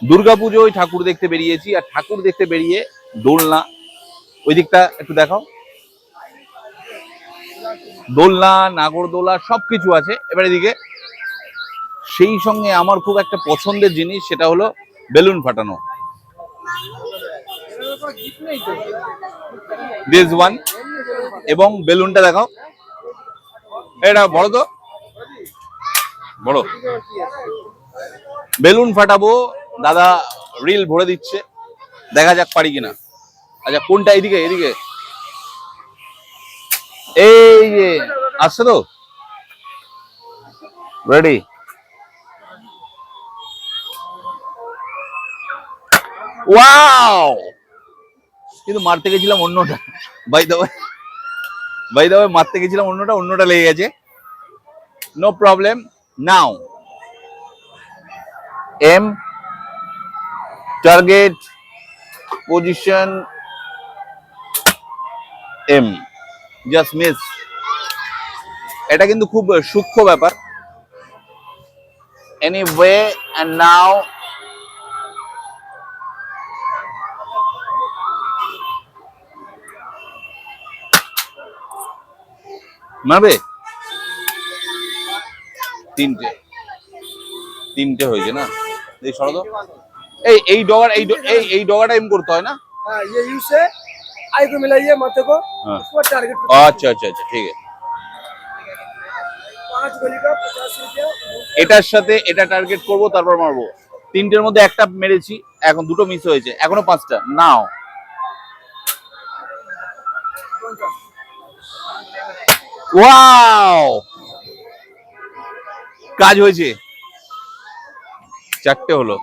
দুর্গাপুজোয় ঠাকুর দেখতে বেরিয়েছি, আর ঠাকুর দেখতে বেরিয়ে দোলনা, ওই দিকটা একটু দেখাও। দোলনা, নাগরদোলা সবকিছু আছে। এবার এদিকে সেই সঙ্গে আমার খুব একটা পছন্দের জিনিস, সেটা হলো বেলুন ফাটানো। দিস ওয়ান, এবং বেলুনটা দেখাও, এটা বড় তো বড়। বেলুন ফাটাবো, দাদা রিল ভরে দিচ্ছে, দেখা যাক পারি কিনা। আচ্ছা কোনটা? এদিকে এদিকে, এই যে আসছে তো, রেডি। ওয়াও, কিন্তু মারতে গেছিলাম অন্যটা, বাই দা ওয়ে মারতে গেছিলাম অন্যটা লেগে গেছে। No problem. Now aim, target, position, aim, just miss. এটা কিন্তু খুব সূক্ষ্ম ব্যাপার। এনিওয়ে, এন্ড নাও মারবে। তিনটে হয়েছে না? এই সরো তো, এই ডগার এই ডগাটা এম করতে হয় না? हाँ, ये यू से आई को मिलाइए माथे को, उसको टारगेट। আচ্ছা আচ্ছা আচ্ছা, ঠিক আছে। 5 गोली का 50 रुपया। এটার সাথে এটা টার্গেট করব, তারপর মারবো। তিনটের মধ্যে একটা মেরেছি, এখন দুটো মিস হয়েছে, এখনো 5টা। নাও ওয়াও, কাজ হয়েছে, 4টে হলো।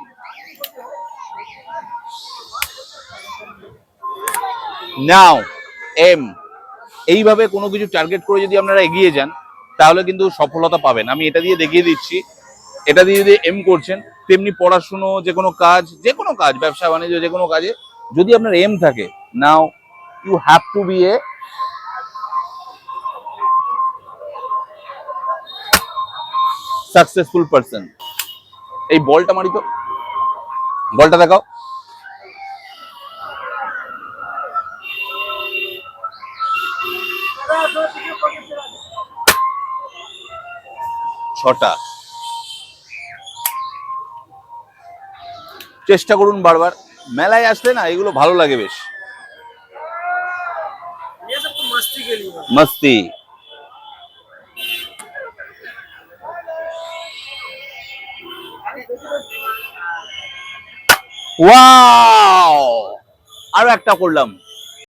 নাও এম। এইভাবে কোনো কিছু টার্গেট করে যদি আপনারা এগিয়ে যান, তাহলে কিন্তু সফলতা পাবেন। আমি এটা দিয়ে দেখিয়ে দিচ্ছি। এটা দিয়ে যদি এম করছেন, তেমনি পড়াশুনো, যে কোনো কাজ, ব্যবসা বাণিজ্য, যে কোনো কাজে যদি আপনার এম থাকে, now you have to be a successful person. এই বলটা মারি তো, বলটা দেখাও। ছটা। চেষ্টা করুন বারবার, মেলায় আসলে না এগুলো ভালো লাগে বেশ। ये सब तो मस्ती के लिए है। মস্তি। ওয়াও, আরো একটা করলাম।